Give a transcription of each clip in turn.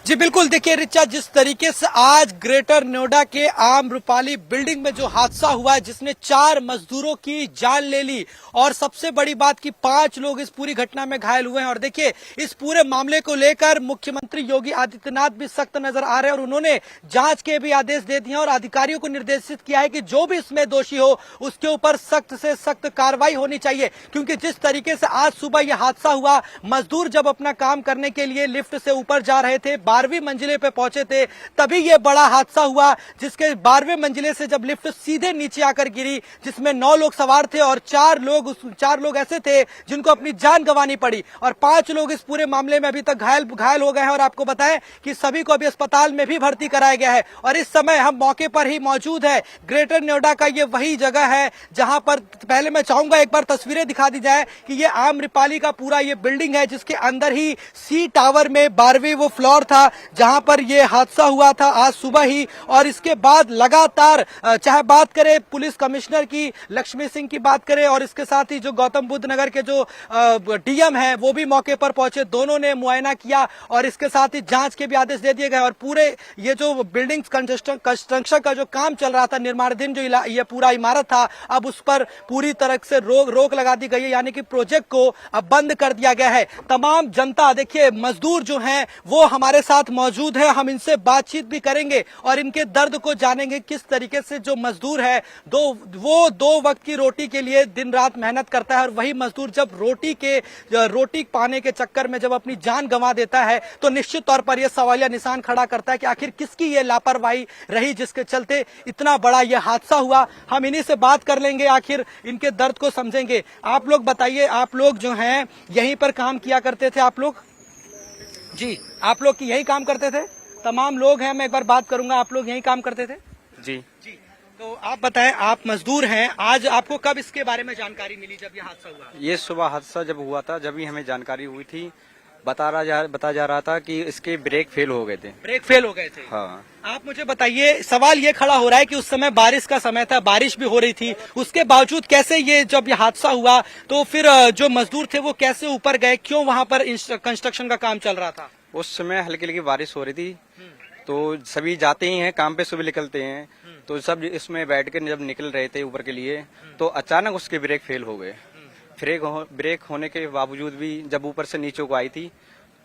जी बिल्कुल, देखिए रिचा, जिस तरीके से आज ग्रेटर नोएडा के आम्रपाली बिल्डिंग में जो हादसा हुआ है जिसने 4 मजदूरों की जान ले ली और सबसे बड़ी बात कि 5 लोग इस पूरी घटना में घायल हुए हैं। और देखिए इस पूरे मामले को लेकर मुख्यमंत्री योगी आदित्यनाथ भी सख्त नजर आ रहे हैं और उन्होंने जांच के भी आदेश दे दिए और अधिकारियों को निर्देशित किया है कि जो भी इसमें दोषी हो उसके ऊपर सख्त से सख्त कार्रवाई होनी चाहिए। क्योंकि जिस तरीके से आज सुबह यह हादसा हुआ, मजदूर जब अपना काम करने के लिए लिफ्ट से ऊपर जा रहे थे, 12वीं मंजिले पे पहुंचे थे, तभी यह बड़ा हादसा हुआ जिसके 12वें मंजिले से जब लिफ्ट सीधे नीचे आकर गिरी, जिसमें 9 लोग सवार थे और 4 लोग ऐसे थे जिनको अपनी जान गंवानी पड़ी और 5 लोग इस पूरे मामले में अभी तक घायल हो गए हैं। और आपको बताएं कि सभी को अभी अस्पताल में भी भर्ती कराया गया है। और इस समय हम मौके पर ही मौजूद है। ग्रेटर नोएडा का ये वही जगह है जहां पर पहले मैं चाहूंगा एक बार तस्वीरें दिखा दी जाए कि ये आम्रपाली का पूरा ये बिल्डिंग है जिसके अंदर ही सी टावर में 12वीं वो फ्लोर था जहां पर ये हादसा हुआ था आज सुबह ही। और इसके बाद लगातार चाहे बात करें पुलिस कमिश्नर की, लक्ष्मी सिंह की बात करें, और इसके साथ ही जो गौतम बुद्ध नगर के जो डीएम है वो भी मौके पर पहुंचे, दोनों ने मुआयना किया और इसके साथ ही जांच के भी आदेश दे दिए गए। और पूरे ये जो बिल्डिंग कंस्ट्रक्शन का जो काम चल रहा था, निर्माणाधीन जो ये पूरा इमारत था, अब उस पर पूरी तरह से रोक लगा दी गई है, यानी कि प्रोजेक्ट को अब बंद कर दिया गया है। तमाम जनता, देखिए मजदूर जो हैं वो हमारे साथ मौजूद है, हम इनसे बातचीत भी करेंगे और इनके दर्द को जानेंगे किस तरीके से जो मजदूर है वो 2 वक्त की रोटी के लिए दिन रात मेहनत करता है और वही मजदूर जब रोटी पाने के चक्कर में जब अपनी जान गंवा देता है तो निश्चित तौर पर यह सवालिया निशान खड़ा करता है कि आखिर किसकी ये लापरवाही रही जिसके चलते इतना बड़ा यह हादसा हुआ। हम इन्हीं से बात कर लेंगे, आखिर इनके दर्द को समझेंगे। आप लोग बताइए, आप लोग जो हैं यहीं पर काम किया करते थे? आप लोग जी, आप लोग की यही काम करते थे? तमाम लोग हैं, मैं एक बार बात करूंगा। आप लोग यही काम करते थे? जी। तो आप बताएं, आप मजदूर हैं, आज आपको कब इसके बारे में जानकारी मिली जब ये हादसा हुआ? ये सुबह हादसा जब हुआ था, जब ही हमें जानकारी हुई थी। बता जा रहा था कि इसके ब्रेक फेल हो गए थे। ब्रेक फेल हो गए थे? हाँ। आप मुझे बताइए, सवाल ये खड़ा हो रहा है कि उस समय बारिश का समय था, बारिश भी हो रही थी, उसके बावजूद कैसे ये जब ये हादसा हुआ तो फिर जो मजदूर थे वो कैसे ऊपर गए? क्यों वहाँ पर कंस्ट्रक्शन का काम चल रहा था? उस समय हल्की हल्की बारिश हो रही थी, तो सभी जाते ही हैं काम पे, सुबह निकलते हैं, तो सब इसमें बैठ के जब निकल रहे थे ऊपर के लिए तो अचानक उसके ब्रेक फेल हो गए। ब्रेक होने के बावजूद भी जब ऊपर से नीचे को आई थी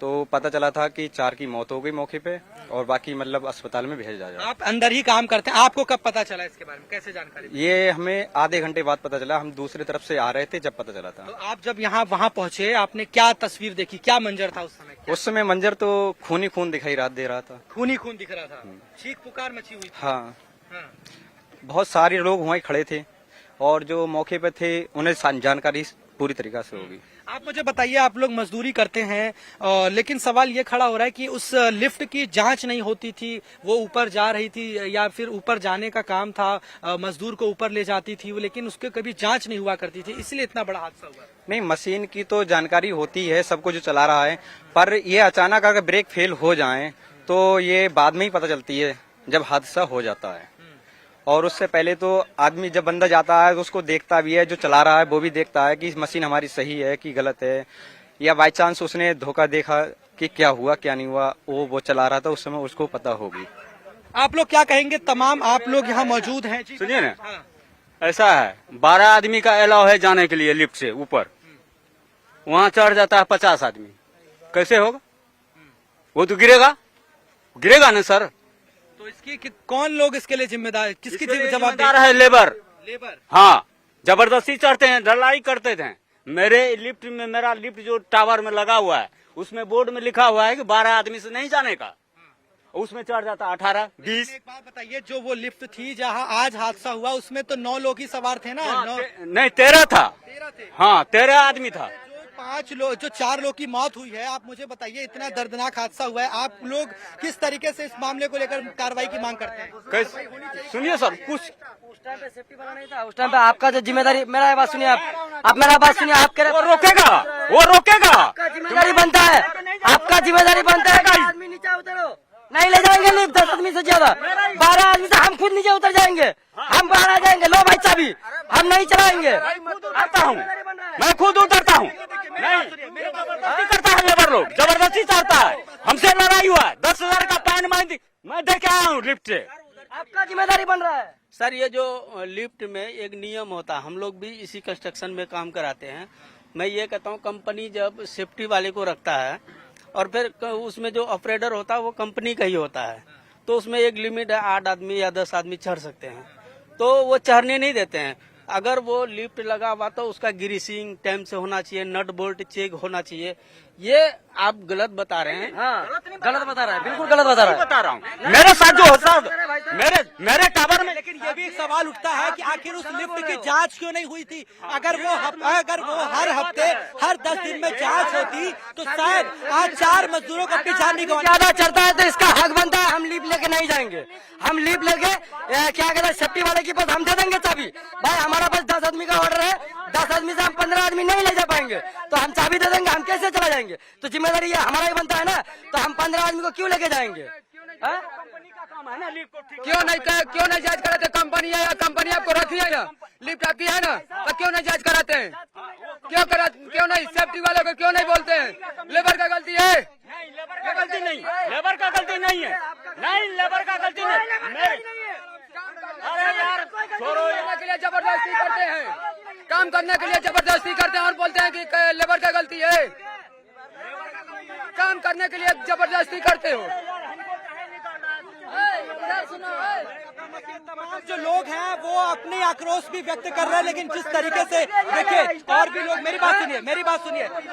तो पता चला था कि 4 की मौत हो गई मौके पे और बाकी मतलब अस्पताल में भेज दिया। आप अंदर ही काम करते हैं, आपको कब पता चला इसके बारे में, कैसे जानकारी? ये हमें आधे घंटे बाद पता चला, हम दूसरी तरफ से आ रहे थे जब पता चला था। तो आप जब वहाँ पहुंचे, आपने क्या तस्वीर देखी, क्या मंजर था उस समय? उस समय मंजर तो खूनी खून दिखाई दे रहा था। खूनी खून दिख रहा था, चीख पुकार मची हुई थी। हाँ। बहुत सारे लोग वहीं खड़े थे और जो मौके पे थे उन्हें जानकारी पूरी तरीके से होगी। आप मुझे बताइए, आप लोग मजदूरी करते हैं लेकिन सवाल ये खड़ा हो रहा है कि उस लिफ्ट की जांच नहीं होती थी, वो ऊपर जा रही थी या फिर ऊपर जाने का काम था, मजदूर को ऊपर ले जाती थी, लेकिन उसके कभी जांच नहीं हुआ करती थी, इसलिए इतना बड़ा हादसा हुआ? नहीं, मशीन की तो जानकारी होती है सबको जो चला रहा है, पर ये अचानक अगर ब्रेक फेल हो जाए तो ये बाद में ही पता चलती है जब हादसा हो जाता है। और उससे पहले तो आदमी जब बंदा जाता है तो उसको देखता भी है, जो चला रहा है वो भी देखता है कि मशीन हमारी सही है कि गलत है, या बाई चांस उसने धोखा देखा कि क्या हुआ क्या नहीं हुआ, वो चला रहा था उस समय, उसको पता होगी। आप लोग क्या कहेंगे? तमाम आप लोग यहाँ मौजूद हैं। सुनिए ना, ऐसा है 12 आदमी का अलाउ है जाने के लिए लिफ्ट से ऊपर, वहाँ चढ़ जाता है 50 आदमी, कैसे होगा? वो तो गिरेगा ना सर। तो इसकी कौन लोग इसके लिए जिम्मेदार, किसकी जवाबदार है? लेबर। हाँ, जबरदस्ती चढ़ते हैं, ढलाई करते थे। मेरा लिफ्ट जो टावर में लगा हुआ है उसमें बोर्ड में लिखा हुआ है कि 12 आदमी से नहीं जाने का, उसमें चढ़ जाता 18 20। एक बात बताइए, जो वो लिफ्ट थी जहाँ आज हादसा हुआ उसमें तो 9 लोग ही सवार थे ना? नहीं, 13 था। 13 थे? हाँ, 13 आदमी था। 4 लोग की मौत हुई है, आप मुझे बताइए, इतना दर्दनाक हादसा हुआ है, आप लोग किस तरीके से इस मामले को लेकर कार्रवाई की मांग करते हैं? कैसे? सुनिए सर, कुछ उस टाइम पे सेफ्टी वाला नहीं था, उस टाइम पे आपका जो जिम्मेदारी, मेरा बात सुनिए, आप मेरा बात सुनिए, आप वो रोकेगा। आपका जिम्मेदारी बनता है, आपका जिम्मेदारी बनता है। आदमी नीचे उतरो, नहीं ले जाएंगे लिफ्ट 10 आदमी से ज्यादा, 12 आदमी से हम खुद नीचे उतर जाएंगे, हम बाहर आ जाएंगे। लो भाई चाबी, हम नहीं चलाएंगे। आता हूँ, मैं खुद उतरता हूँ। नहीं, जबरदस्ती करता है लेबर लोग, जबरदस्ती चाहता है, हमसे लड़ाई हुआ है, 10,000 मैं देख आया हूँ लिफ्ट से। आपका जिम्मेदारी बन रहा है। सर ये जो लिफ्ट में एक नियम होता है, हम लोग भी इसी कंस्ट्रक्शन में काम कराते हैं। मैं ये कहता हूँ कंपनी जब सेफ्टी वाले को रखता है और फिर उसमें जो ऑपरेटर होता है वो कंपनी का ही होता है, तो उसमें एक लिमिट है, 8 आदमी या 10 आदमी चढ़ सकते हैं, तो वो चढ़ने नहीं देते हैं। अगर वो लिफ्ट लगा हुआ तो उसका ग्रीसिंग टाइम से होना चाहिए, नट बोल्ट चेक होना चाहिए। ये आप गलत बता रहे हैं। हाँ, गलत बता रहा है, बिल्कुल गलत बता रहा है। बता रहा हूँ मेरे साथ जो होता है मेरे टावर में। लेकिन ये भी एक सवाल उठता है कि आखिर उस लिफ्ट की जांच क्यों नहीं हुई थी? अगर वो हर हफ्ते हर 10 दिन में जांच होती तो शायद आज 4 मजदूरों को अपनी जान नहीं गंवानी। ज्यादा चढ़ता है तो इसका हक बनता है। हम लिफ्ट लेके नहीं जाएंगे, हम लिफ्ट लेके क्या कहते हैं सेफ्टी वाले के पास हम दे देंगे चाबी। भाई हमारा पास 10 आदमी का ऑर्डर है, 10 आदमी से हम 15 आदमी नहीं ले जा पाएंगे, तो हम चाबी दे देंगे, हम कैसे चला जाएंगे? तो जिम्मेदारी ये हमारा ही बनता है ना, तो हम 15 आदमी को क्यों लेके जाएंगे? क्यों नहीं जांच कराते? कंपनी है या कंपनी आपको रखी है ना, लिफ्ट आपकी है ना, तो क्यों नहीं जांच कराते हैं? क्यों नहीं सेफ्टी वालों को क्यों नहीं बोलते हैं? लेबर का गलती है? गलती नहीं, लेबर का गलती नहीं है, नहीं लेबर का गलती नहीं। अरे यार छोड़ो, करने के लिए जबरदस्ती करते हैं, काम करने के लिए जबरदस्ती करते हैं और बोलते हैं कि लेबर का गलती है। काम करने के लिए जबरदस्ती करते हो। तमाम जो लोग हैं वो अपनी आक्रोश भी व्यक्त कर रहे हैं, लेकिन जिस तरीके से देखिए और भी लोग, मेरी बात सुनिए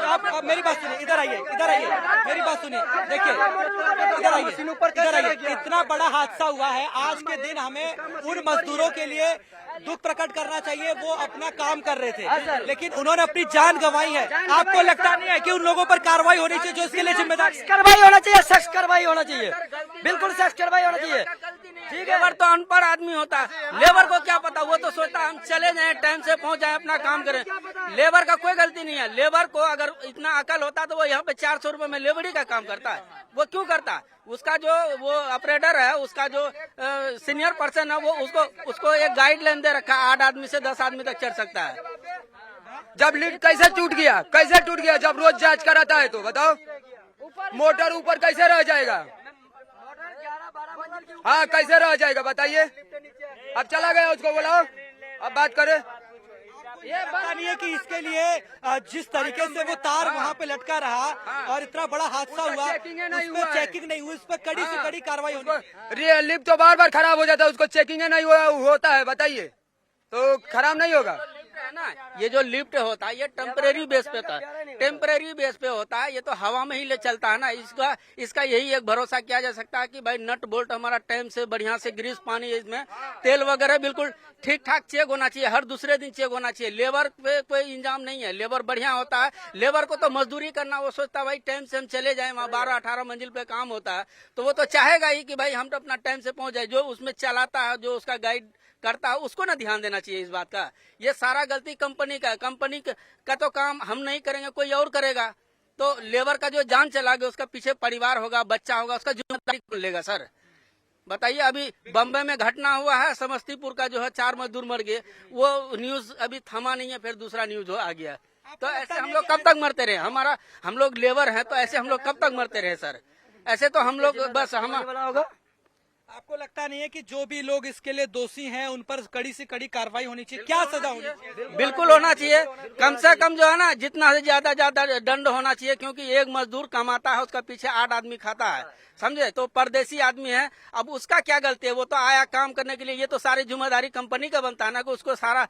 आप मेरी बात सुनिए, इधर आइए मेरी बात सुनिए, देखिए इधर आइए। इतना बड़ा हादसा हुआ है, आज के दिन हमें उन मजदूरों के लिए दुख प्रकट करना चाहिए, वो अपना काम कर रहे थे लेकिन उन्होंने अपनी जान गंवाई है। आपको लगता नहीं है कि उन लोगों पर कार्रवाई होनी चाहिए जो इसके लिए जिम्मेदार? कार्रवाई होना चाहिए, सख्त कार्रवाई होना चाहिए, बिल्कुल सख्त कार्रवाई होना चाहिए। ठीक है, लेबर तो अनपढ़ आदमी होता है, लेबर को क्या पता, वो तो सोचता है हम चले जाएं, टाइम से पहुंच जाएं, अपना काम करें। लेबर का कोई गलती नहीं है। लेबर को अगर इतना अकल होता तो वो यहाँ पे 400 रुपए में लेबरी का काम करता है। वो क्यों करता? उसका जो वो ऑपरेटर है, उसका जो सीनियर पर्सन है, वो उसको एक गाइडलाइन दे रखा है, 8 आदमी से 10 आदमी तक चढ़ सकता है। जब लिफ्ट कैसे टूट गया जब रोज जांच कराता है तो बताओ, मोटर ऊपर कैसे रह जाएगा? हाँ कैसे रह जाएगा बताइए? अब चला गया, उसको बुलाओ, अब बात करें। ये पता नहीं है कि इसके लिए जिस तरीके से वो तार वहाँ पे लटका रहा और इतना बड़ा हादसा हुआ, उसमें चेकिंग नहीं हुई, उस पर कड़ी से कड़ी कार्रवाई होगी। लिफ्ट तो बार खराब हो जाता है, उसको चेकिंग नहीं होता है, बताइए तो खराब नहीं होगा ना। ये जो लिफ्ट होता है ये टेम्परेरी बेस पे होता है, टेम्परेरी बेस पे होता है, ये तो हवा में ही ले चलता है ना। इसका यही एक भरोसा किया जा सकता है कि भाई नट बोल्ट हमारा टाइम से बढ़िया से ग्रीस पानी, इसमें तेल वगैरह बिल्कुल ठीक ठाक चेक होना चाहिए, हर दूसरे दिन चेक होना चाहिए। लेबर पे कोई इंजाम नहीं है, लेबर बढ़िया होता है। लेबर को तो मजदूरी करना, वो सोचता है भाई टाइम से हम चले जाए, वहाँ 12-18 मंजिल पे काम होता है, तो वो तो चाहेगा ही कि भाई हम तो अपना टाइम से पहुंच जाए। जो उसमें चलाता है, जो उसका गाइड करता है, उसको ना ध्यान देना चाहिए इस बात का। ये सारा गलती कंपनी का है। कंपनी का तो काम हम नहीं करेंगे, कोई और करेगा। तो लेबर का जो जान चला गया, उसका पीछे परिवार होगा, बच्चा होगा, उसका जिम्मेदारी कौन लेगा? सर बताइए। अभी बम्बई में घटना हुआ है, समस्तीपुर का जो है 4 मजदूर मर गए, वो न्यूज अभी थमा नहीं है, फिर दूसरा न्यूज आ गया। तो ऐसे हम लोग कब तक मरते रहे? हम लोग लेबर हैं, तो ऐसे हम लोग कब तक मरते रहे सर? ऐसे तो हम लोग बस होगा। आपको लगता नहीं है कि जो भी लोग इसके लिए दोषी हैं उन पर कड़ी से कड़ी कार्रवाई होनी चाहिए? क्या सजा होनी चाहिए? बिल्कुल होना चाहिए, कम से कम जो है ना, जितना से ज्यादा दंड होना चाहिए, क्योंकि एक मजदूर कमाता है, उसका पीछे 8 आदमी खाता है, समझे? तो परदेसी आदमी है, अब उसका क्या गलती है? वो तो आया काम करने के लिए। ये तो सारी जिम्मेदारी कंपनी का बनता है ना कि उसको सारा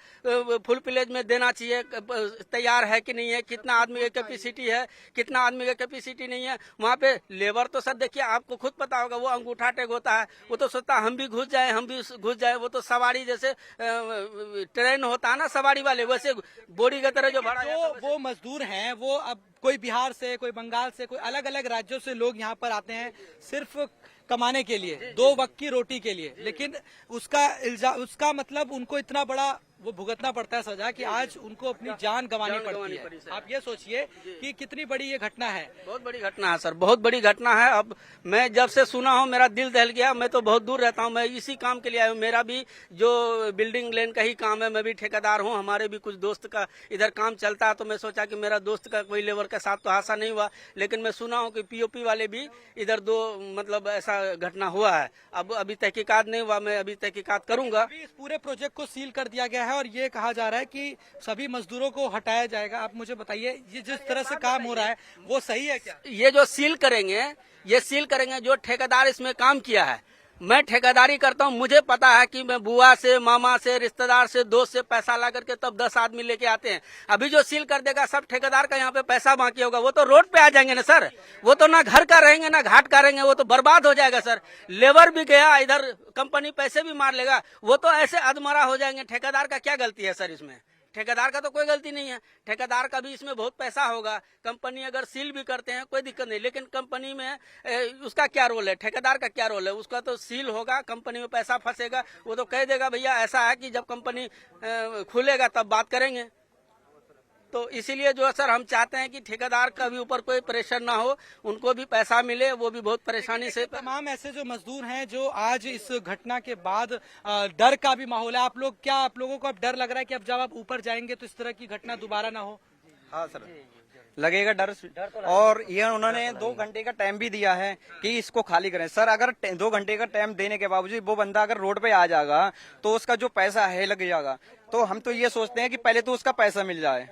फुल प्लेज में देना चाहिए, तैयार है कि नहीं है, कितना आदमी की कैपेसिटी है, कितना आदमी की कैपेसिटी नहीं है। वहाँ पे लेबर तो सर देखिए, आपको खुद पता होगा, वो अंगूठा टेक होता है, वो तो सोचता हम भी घुस जाए। वो तो सवारी जैसे ट्रेन होता है ना सवारी वाले, वैसे बोरी की तरह जो वो मजदूर हैं, वो अब कोई बिहार से, कोई बंगाल से, कोई अलग अलग राज्यों से लोग यहाँ पर आते हैं सिर्फ कमाने के लिए, 2 वक्त की रोटी के लिए, लेकिन उसका मतलब उनको इतना बड़ा वो भुगतना पड़ता है सजा कि आज उनको अपनी जान गंवानी पड़ती है। आप ये सोचिए कि कितनी बड़ी ये घटना है। बहुत बड़ी घटना है सर, बहुत बड़ी घटना है। अब मैं जब से सुना हूँ मेरा दिल दहल गया। मैं तो बहुत दूर रहता हूँ, मैं इसी काम के लिए आया हूँ। मेरा भी जो बिल्डिंग लेन का ही काम है, मैं भी ठेकेदार हूँ। हमारे भी कुछ दोस्त का इधर काम चलता है, तो मैं सोचा कि मेरा दोस्त का कोई लेबर के साथ तो हादसा नहीं हुआ, लेकिन मैं सुना हूँ कि पीओपी वाले भी इधर दो मतलब ऐसा घटना हुआ है। अब अभी तहकीकात नहीं हुआ, मैं अभी तहकीकात करूंगा। अभी इस पूरे प्रोजेक्ट को सील कर दिया गया है और ये कहा जा रहा है कि सभी मजदूरों को हटाया जाएगा। आप मुझे बताइए, ये जिस तरह से काम हो रहा है वो सही है क्या? ये जो सील करेंगे, ये सील करेंगे जो ठेकेदार इसमें काम किया है। मैं ठेकेदारी करता हूँ, मुझे पता है कि मैं बुआ से, मामा से, रिश्तेदार से, दोस्त से पैसा ला करके तब 10 आदमी लेके आते हैं। अभी जो सील कर देगा सब ठेकेदार का यहाँ पे पैसा बाकी होगा, वो तो रोड पे आ जाएंगे ना सर। वो तो ना घर का रहेंगे ना घाट का रहेंगे, वो तो बर्बाद हो जाएगा सर। लेबर भी गया, इधर कंपनी पैसे भी मार लेगा, वो तो ऐसे अधमरा हो जाएंगे। ठेकेदार का क्या गलती है सर इसमें? ठेकेदार का तो कोई गलती नहीं है। ठेकेदार का भी इसमें बहुत पैसा होगा। कंपनी अगर सील भी करते हैं कोई दिक्कत नहीं, लेकिन कंपनी में उसका क्या रोल है? ठेकेदार का क्या रोल है? उसका तो सील होगा, कंपनी में पैसा फंसेगा, वो तो कह देगा भैया ऐसा है कि जब कंपनी खुलेगा तब बात करेंगे। तो इसीलिए जो है सर हम चाहते हैं कि ठेकेदार का भी ऊपर कोई प्रेशर ना हो, उनको भी पैसा मिले, वो भी बहुत परेशानी से। तमाम ऐसे जो मजदूर हैं जो आज इस घटना के बाद डर का भी माहौल है। आप लोगों को अब डर लग रहा है कि अब जब आप ऊपर जाएंगे तो इस तरह की घटना दोबारा ना हो? हाँ सर, लगेगा डर। और ये उन्होंने 2 घंटे का टाइम भी दिया है कि इसको खाली करें। सर अगर 2 घंटे का टाइम देने के बावजूद वो बंदा अगर रोड पे आ जाएगा तो उसका जो पैसा है लग जाएगा। तो हम तो ये सोचते हैं कि पहले तो उसका पैसा मिल जाए,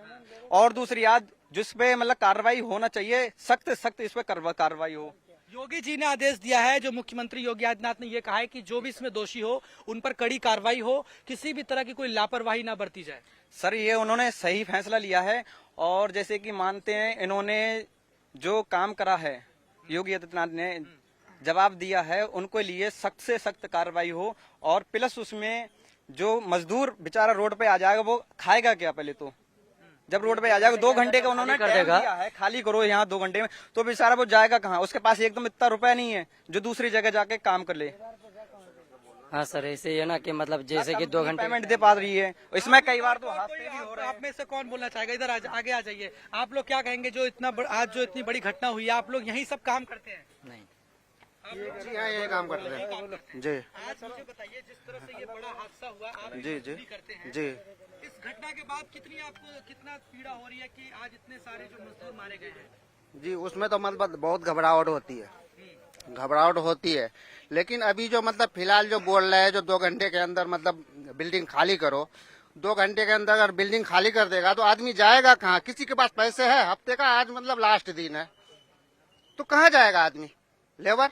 और दूसरी बात जिस पे मतलब कार्रवाई होना चाहिए, सख्त इस पे कार्रवाई हो। योगी जी ने आदेश दिया है, जो मुख्यमंत्री योगी आदित्यनाथ ने ये कहा है कि जो भी इसमें दोषी हो उन पर कड़ी कार्रवाई हो, किसी भी तरह की कोई लापरवाही ना बरती जाए। सर ये उन्होंने सही फैसला लिया है, और जैसे कि मानते हैं इन्होंने जो काम करा है, योगी आदित्यनाथ ने जवाब दिया है, उनको लिए सख्त से सख्त कार्रवाई हो। और प्लस उसमें जो मजदूर बेचारा रोड पे आ जाएगा वो खाएगा क्या? पहले तो जब रोड पे आ जाएगा 2 घंटे का उन्होंने टाइम दिया है, खाली करो यहाँ 2 घंटे में, तो बेचारा वो जाएगा कहाँ? उसके पास एकदम इतना रुपया नहीं है जो दूसरी जगह जाके काम कर ले। हाँ सर, ऐसे है ना कि मतलब जैसे कि 2 घंटे पेमेंट दे पा रही है, इसमें कई बार तो हादसे भी हो रहे हैं। आप में से कौन बोलना चाहेगा? इधर आगे आ जाइए। आप लोग क्या कहेंगे जो आज जो इतनी बड़ी घटना हुई है, आप लोग यही सब काम करते हैं? नहीं, जी हाँ, यही काम करते हैं जी। आज मुझे बताइए, जिस तरह से ये बड़ा हादसा हुआ, आप जी जी करते हैं जी। इस घटना के बाद कितना पीड़ा हो रही है कि आज इतने सारे जो मजदूर मारे गए हैं? जी उसमें तो मतलब बहुत घबराहट होती है, लेकिन अभी जो मतलब फिलहाल जो बोल रहे हैं जो 2 घंटे के अंदर मतलब बिल्डिंग खाली करो, 2 घंटे के अंदर अगर बिल्डिंग खाली कर देगा तो आदमी जाएगा कहाँ? किसी के पास पैसे है? हफ्ते का आज मतलब लास्ट दिन है, तो कहाँ जाएगा आदमी? लेबर।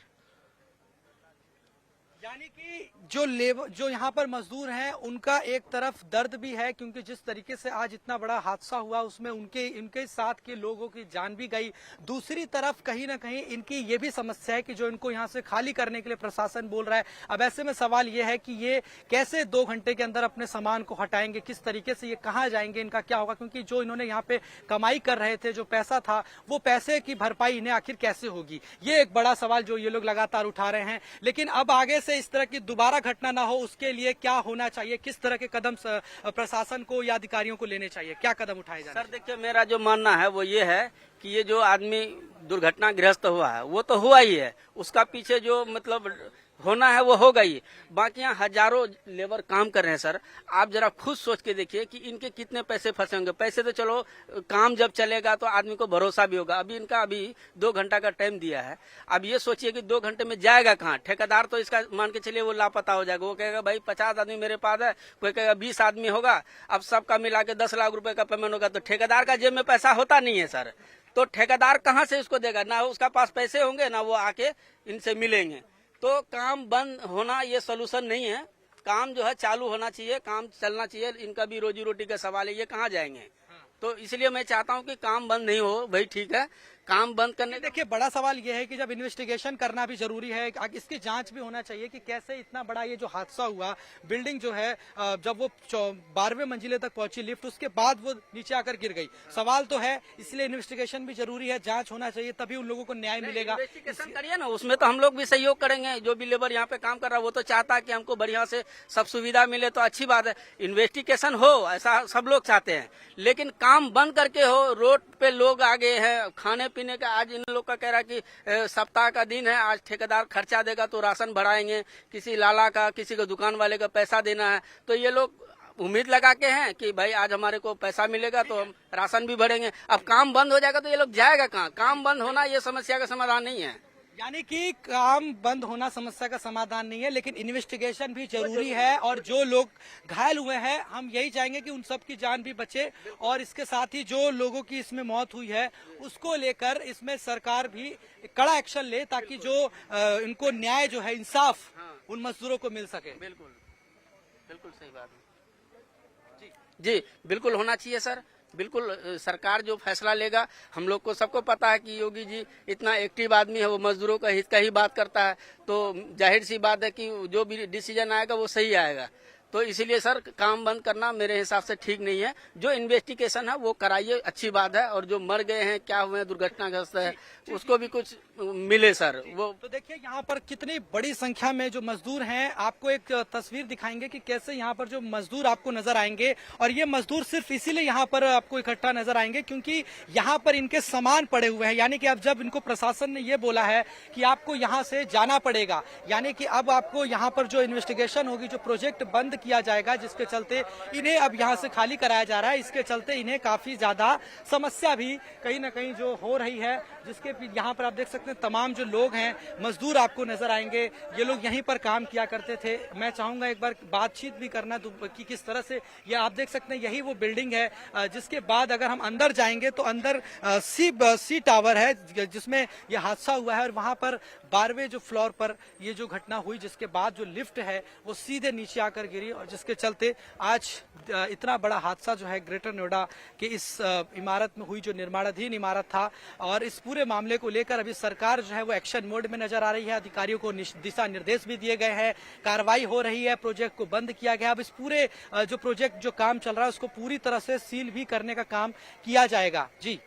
यानी कि जो यहाँ पर मजदूर हैं उनका एक तरफ दर्द भी है, क्योंकि जिस तरीके से आज इतना बड़ा हादसा हुआ उसमें उनके साथ के लोगों की जान भी गई। दूसरी तरफ कहीं ना कहीं इनकी ये भी समस्या है कि जो इनको यहाँ से खाली करने के लिए प्रशासन बोल रहा है। अब ऐसे में सवाल ये है कि ये कैसे 2 घंटे के अंदर अपने सामान को हटाएंगे, किस तरीके से ये कहाँ जाएंगे, इनका क्या होगा? क्योंकि जो इन्होंने यहाँ पे कमाई कर रहे थे, जो पैसा था, वो पैसे की भरपाई इन्हें आखिर कैसे होगी? ये एक बड़ा सवाल जो ये लोग लगातार उठा रहे हैं। लेकिन अब आगे से इस तरह की दोबारा घटना ना हो उसके लिए क्या होना चाहिए? किस तरह के कदम प्रशासन को या अधिकारियों को लेने चाहिए? क्या कदम उठाए जाए? सर देखिए, मेरा जो मानना है वो ये है कि ये जो आदमी दुर्घटनाग्रस्त हुआ है वो तो हुआ ही है, उसका पीछे जो मतलब होना है वो होगा ही। बाकी यहाँ हजारों लेबर काम कर रहे हैं सर। आप जरा खुद सोच के देखिए कि इनके कितने पैसे फंसे होंगे। पैसे तो चलो काम जब चलेगा तो आदमी को भरोसा भी होगा। अभी 2 घंटा का टाइम दिया है। अब ये सोचिए कि 2 घंटे में जाएगा कहाँ? ठेकेदार तो इसका मान के चलिए वो लापता हो जाएगा। वो कहेगा भाई 50 आदमी मेरे पास है, कोई कहेगा 20 आदमी होगा, अब सबका मिला के 10 लाख रुपए का पेमेंट होगा, तो ठेकेदार का जेब में पैसा होता नहीं है सर। तो ठेकेदार कहाँ से उसको देगा? ना उसका पास पैसे होंगे, ना वो आके इनसे मिलेंगे। तो काम बंद होना ये सोल्यूशन नहीं है। काम जो है चालू होना चाहिए, काम चलना चाहिए। इनका भी रोजी रोटी का सवाल है, ये कहाँ जाएंगे? तो इसलिए मैं चाहता हूँ कि काम बंद नहीं हो। भाई ठीक है, काम बंद करने देखिए बड़ा सवाल यह है कि जब इन्वेस्टिगेशन करना भी जरूरी है, इसकी जांच भी होना चाहिए कि कैसे इतना बड़ा ये जो हादसा हुआ, बिल्डिंग जो है जब वो 12वें मंजिले तक पहुंची लिफ्ट, उसके बाद वो नीचे आकर गिर गई। सवाल तो है, इसलिए इन्वेस्टिगेशन भी जरूरी है, जांच होना चाहिए, तभी उन लोगों को न्याय मिलेगा। इन्वेस्टिगेशन करिए ना, उसमें तो हम लोग भी सहयोग करेंगे। जो भी लेबर यहाँ पे काम कर रहा है वो तो चाहता है कि हमको बढ़िया से सब सुविधा मिले, तो अच्छी बात है। इन्वेस्टिगेशन हो ऐसा सब लोग चाहते हैं, लेकिन काम बंद करके हो, रोड पे लोग आ गए हैं खाने पीने का। आज इन लोग का कह रहा है कि सप्ताह का दिन है, आज ठेकेदार खर्चा देगा तो राशन बढ़ाएंगे, किसी लाला का, किसी को दुकान वाले का पैसा देना है, तो ये लोग उम्मीद लगा के हैं कि भाई आज हमारे को पैसा मिलेगा तो हम राशन भी भरेंगे। अब काम बंद हो जाएगा तो ये लोग जाएगा कहाँ? काम बंद होना ये समस्या का समाधान नहीं है। यानी कि काम बंद होना समस्या का समाधान नहीं है, लेकिन इन्वेस्टिगेशन भी जरूरी है। और जो लोग घायल हुए हैं, हम यही चाहेंगे कि उन सब की जान भी बचे, और इसके साथ ही जो लोगों की इसमें मौत हुई है उसको लेकर इसमें सरकार भी कड़ा एक्शन ले, ताकि जो इनको न्याय जो है, इंसाफ उन मजदूरों को मिल सके। बिल्कुल बिल्कुल सही बात है जी, बिल्कुल होना चाहिए सर। बिल्कुल सरकार जो फैसला लेगा, हम लोग को सबको पता है कि योगी जी इतना एक्टिव आदमी है, वो मजदूरों का हित का ही बात करता है, तो जाहिर सी बात है कि जो भी डिसीजन आएगा वो सही आएगा। तो इसीलिए सर काम बंद करना मेरे हिसाब से ठीक नहीं है। जो इन्वेस्टिगेशन है वो कराइए, अच्छी बात है। और जो मर गए हैं, क्या हुए, दुर्घटनाग्रस्त है, उसको भी कुछ मिले सर। वो तो देखिए यहाँ पर कितनी बड़ी संख्या में जो मजदूर हैं, आपको एक तस्वीर दिखाएंगे कि कैसे यहाँ पर जो मजदूर आपको नजर आएंगे। और ये मजदूर सिर्फ इसीलिए यहाँ पर आपको इकट्ठा नजर आएंगे क्योंकि यहाँ पर इनके सामान पड़े हुए हैं। यानी कि अब जब इनको प्रशासन ने ये बोला है कि आपको यहाँ से जाना पड़ेगा, यानी कि अब आपको यहाँ पर जो इन्वेस्टिगेशन होगी, जो प्रोजेक्ट बंद किया जाएगा, जिसके चलते इन्हें अब यहाँ से खाली कराया जा रहा है, इसके चलते इन्हें काफी ज्यादा समस्या भी कहीं ना कहीं जो हो रही है। जिसके यहाँ पर आप देख सकते हैं तमाम जो लोग हैं, मजदूर आपको नजर आएंगे, ये लोग यहीं पर काम किया करते थे। मैं चाहूंगा एक बार बातचीत भी करना कि किस तरह से ये आप देख सकते हैं, यही वो बिल्डिंग है जिसके बाद अगर हम अंदर जाएंगे तो अंदर सी टावर है जिसमें ये हादसा हुआ है। और वहां पर 12वें जो फ्लोर पर ये जो घटना हुई, जिसके बाद जो लिफ्ट है वो सीधे नीचे आकर गिरी, और जिसके चलते आज इतना बड़ा हादसा जो है ग्रेटर नोएडा के इस इमारत में हुई, जो निर्माणाधीन इमारत था। और इस पूरे मामले को लेकर अभी सरकार जो है वो एक्शन मोड में नजर आ रही है। अधिकारियों को दिशा निर्देश भी दिए गए हैं, कार्रवाई हो रही है, प्रोजेक्ट को बंद किया गया। अब इस पूरे जो प्रोजेक्ट जो काम चल रहा है उसको पूरी तरह से सील भी करने का काम किया जाएगा। जी।